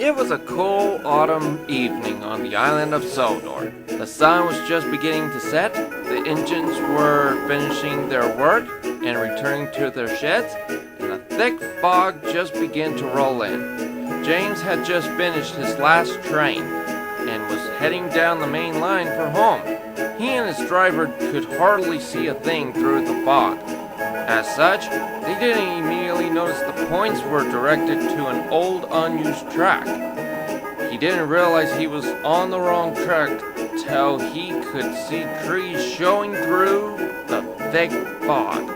It was a cool autumn evening on the island of Sodor. The sun was just beginning to set, the engines were finishing their work and returning to their sheds, and a thick fog just began to roll in. James had just finished his last train and was heading down the main line for home. He and his driver could hardly see a thing through the fog. As such, they didn't immediately notice the points were directed to an old unused track. He didn't realize he was on the wrong track till he could see trees showing through the thick fog.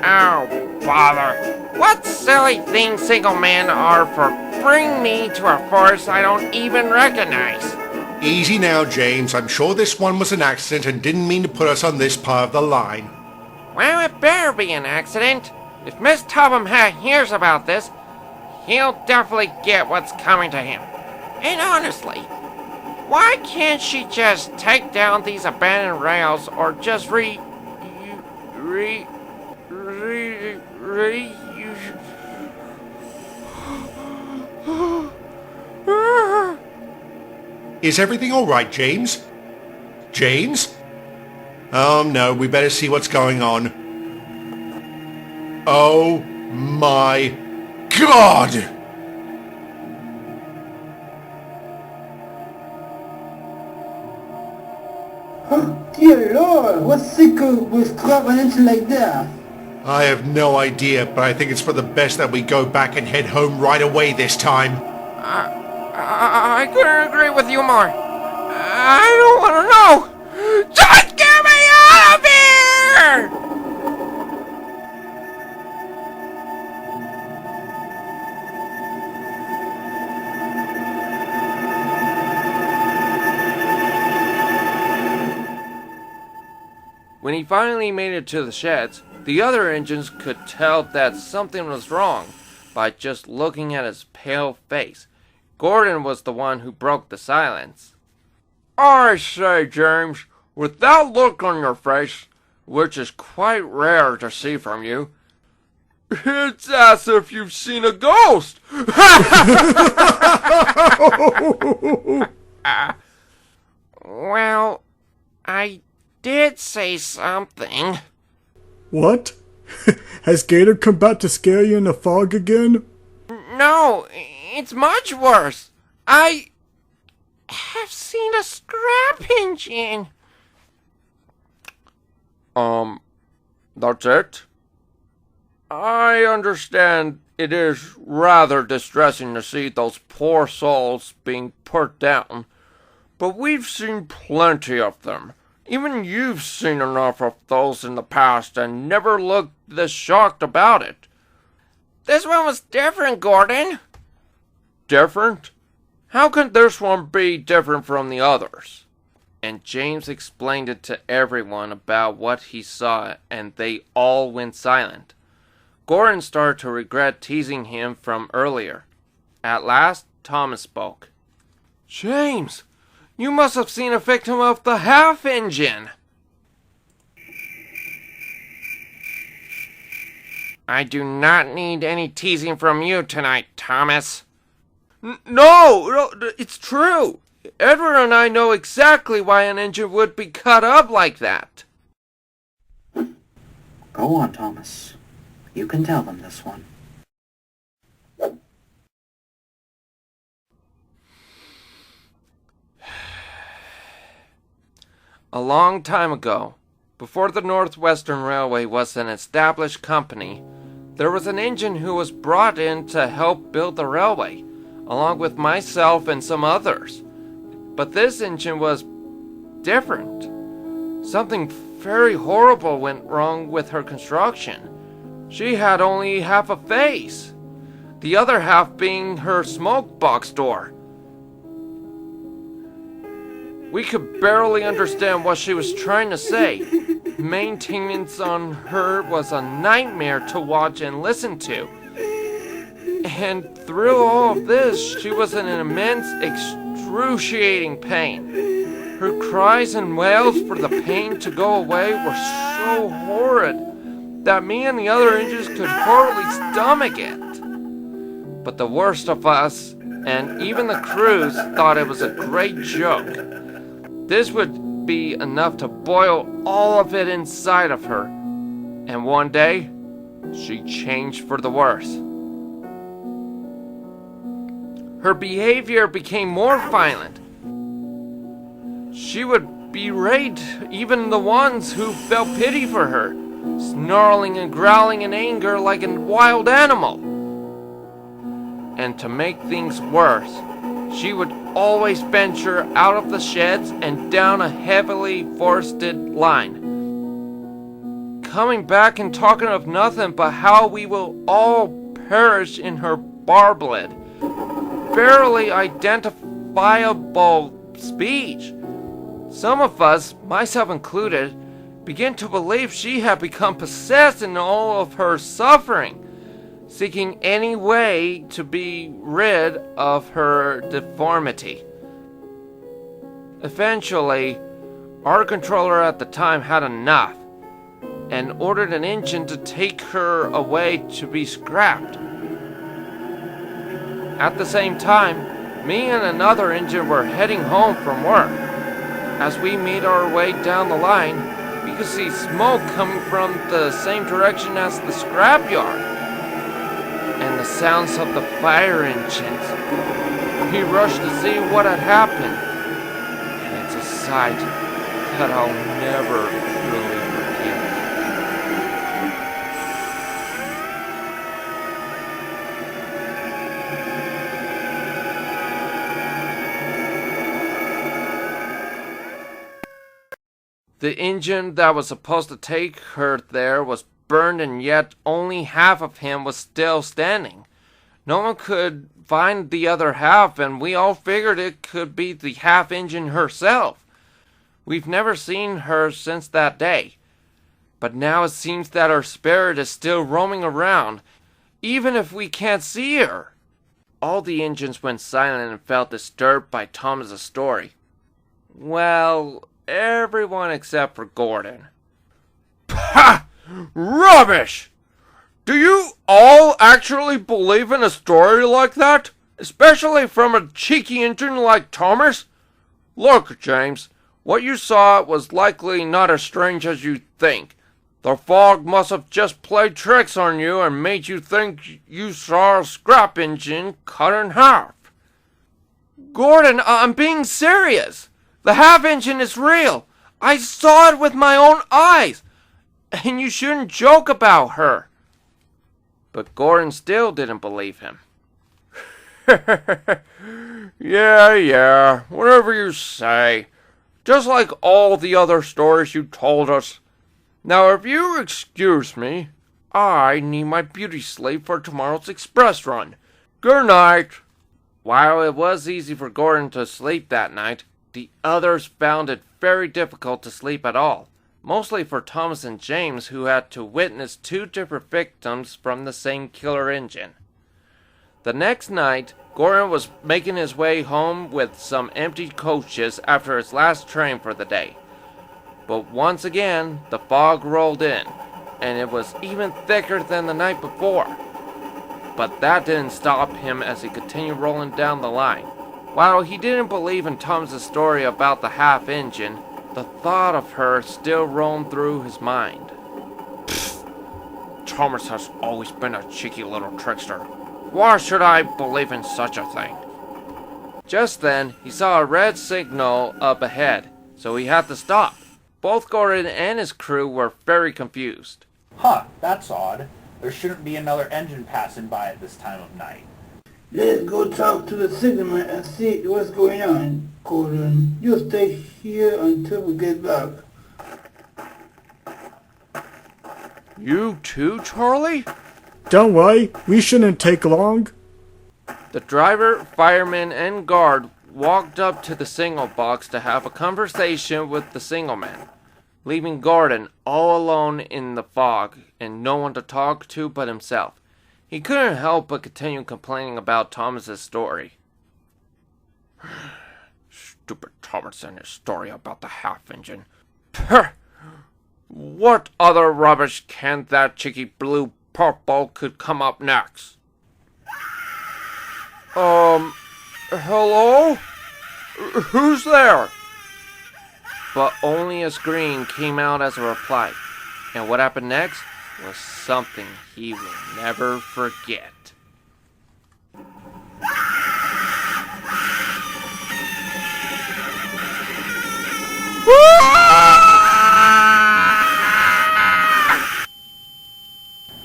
Oh, bother. What silly things single men are for bringing me to a forest I don't even recognize. Easy now, James. I'm sure this one was an accident and didn't mean to put us on this part of the line. Well, it better be an accident. If Miss Topham hears about this, he'll definitely get what's coming to him. And honestly, why can't she just take down these abandoned rails or just Is everything all right, James? James? Oh no, we better see what's going on. Oh my God! Oh dear Lord, what's sick with crap an engine like that? I have no idea, but I think it's for the best that we go back and head home right away this time. I couldn't agree with you more. I don't want to know. Just get me out of here! When he finally made it to the sheds, the other engines could tell that something was wrong by just looking at his pale face. Gordon was the one who broke the silence. I say, James, with that look on your face, which is quite rare to see from you, it's as if you've seen a ghost. Well, I did say something. What? Has Gator come back to scare you in the fog again? No, it's much worse. I have seen a scrap engine. That's it? I understand it is rather distressing to see those poor souls being put down, but we've seen plenty of them. Even you've seen enough of those in the past and never looked this shocked about it. This one was different, Gordon. Different? How can this one be different from the others? And James explained it to everyone about what he saw, and they all went silent. Gordon started to regret teasing him from earlier. At last, Thomas spoke. James, you must have seen a victim of the half engine. I do not need any teasing from you tonight, Thomas. No, it's true. Edward and I know exactly why an engine would be cut up like that. Go on, Thomas. You can tell them this one. A long time ago, before the Northwestern Railway was an established company, there was an engine who was brought in to help build the railway, along with myself and some others. But this engine was different. Something very horrible went wrong with her construction. She had only half a face, the other half being her smoke box door. We could barely understand what she was trying to say. Maintenance on her was a nightmare to watch and listen to. And through all of this, she was in an immense, excruciating pain. Her cries and wails for the pain to go away were so horrid that me and the other engines could hardly stomach it. But the worst of us and even the crews thought it was a great joke. This would be enough to boil all of it inside of her, and one day, she changed for the worse. Her behavior became more violent. She would berate even the ones who felt pity for her, snarling and growling in anger like a wild animal. And to make things worse, she would always venture out of the sheds and down a heavily forested line, coming back and talking of nothing but how we will all perish in her barbed, barely identifiable speech. Some of us, myself included, began to believe she had become possessed in all of her suffering, seeking any way to be rid of her deformity. Eventually, our controller at the time had enough and ordered an engine to take her away to be scrapped. At the same time, me and another engine were heading home from work. As we made our way down the line, we could see smoke coming from the same direction as the scrapyard, and the sounds of the fire engines. We rushed to see what had happened, and it's a sight that I'll never truly forget. The engine that was supposed to take her there was burned, and yet only half of him was still standing. No one could find the other half, and we all figured it could be the half engine herself. We've never seen her since that day, but now it seems that her spirit is still roaming around, even if we can't see her. All the engines went silent and felt disturbed by Thomas's story. Well, everyone except for Gordon. Ha! Rubbish! Do you all actually believe in a story like that? Especially from a cheeky engine like Thomas? Look, James, what you saw was likely not as strange as you think. The fog must have just played tricks on you and made you think you saw a scrap engine cut in half. Gordon, I'm being serious. The half engine is real. I saw it with my own eyes. And you shouldn't joke about her. But Gordon still didn't believe him. Yeah, whatever you say. Just like all the other stories you told us. Now, if you excuse me, I need my beauty sleep for tomorrow's express run. Good night. While it was easy for Gordon to sleep that night, the others found it very difficult to sleep at all. Mostly for Thomas and James, who had to witness two different victims from the same killer engine. The next night, Gordon was making his way home with some empty coaches after his last train for the day. But once again, the fog rolled in, and it was even thicker than the night before. But that didn't stop him as he continued rolling down the line. While he didn't believe in Thomas's story about the half engine, the thought of her still roamed through his mind. Thomas has always been a cheeky little trickster. Why should I believe in such a thing? Just then, he saw a red signal up ahead, so he had to stop. Both Gordon and his crew were very confused. Huh, that's odd. There shouldn't be another engine passing by at this time of night. Let's go talk to the signalman and see what's going on, Gordon. You stay here until we get back. You too, Charlie? Don't worry, we shouldn't take long. The driver, fireman, and guard walked up to the signal box to have a conversation with the signalman, leaving Gordon all alone in the fog and no one to talk to but himself. He couldn't help but continue complaining about Thomas's story. Stupid Thomas and his story about the half engine. What other rubbish can that cheeky blue purple could come up next? Hello? Who's there? But only a scream came out as a reply. And what happened next was something he will never forget.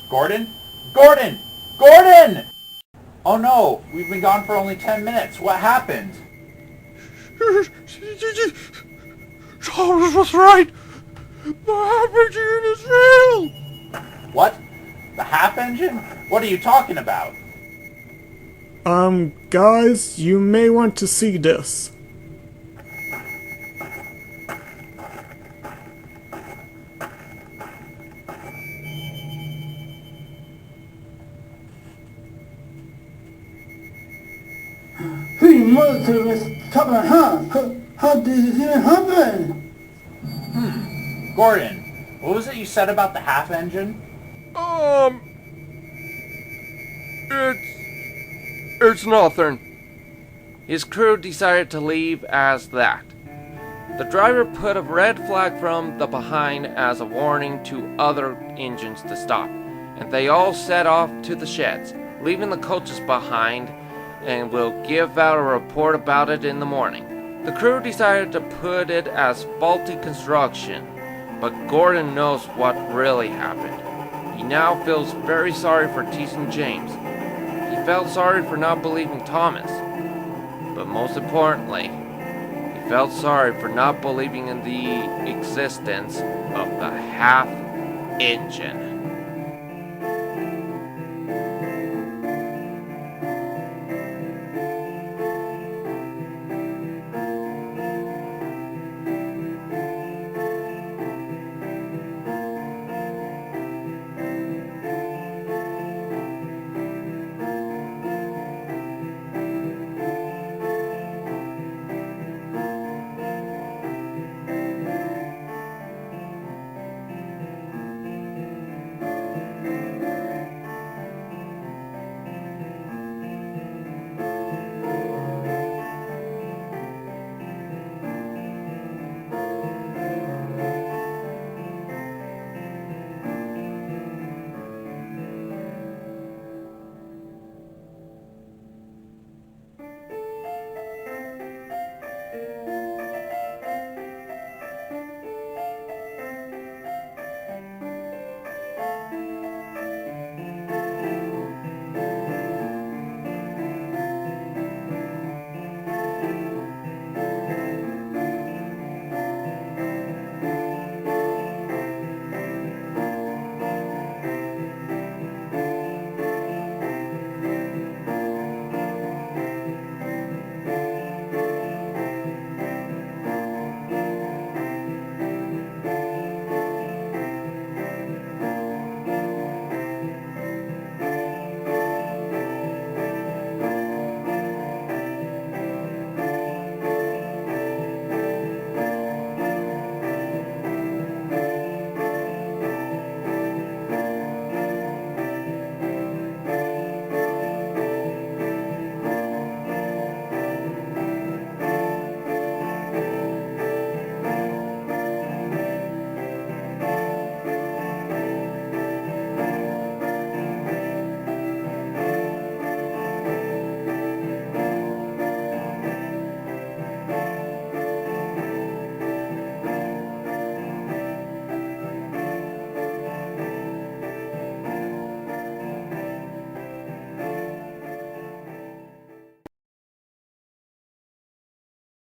Gordon? Gordon! Gordon! Oh no, we've been gone for only 10 minutes. What happened? Thomas was right. The half engine is real. What? The half engine? What are you talking about? Guys, you may want to see this. Hey, mother, Miss Tubman, how did this even happen? Gordon, what was it you said about the half engine? It's nothing. His crew decided to leave as that. The driver put a red flag from the behind as a warning to other engines to stop, and they all set off to the sheds, leaving the coaches behind, and will give out a report about it in the morning. The crew decided to put it as faulty construction, but Gordon knows what really happened. He now feels very sorry for teasing James. He felt sorry for not believing Thomas. But most importantly, he felt sorry for not believing in the existence of the half engine.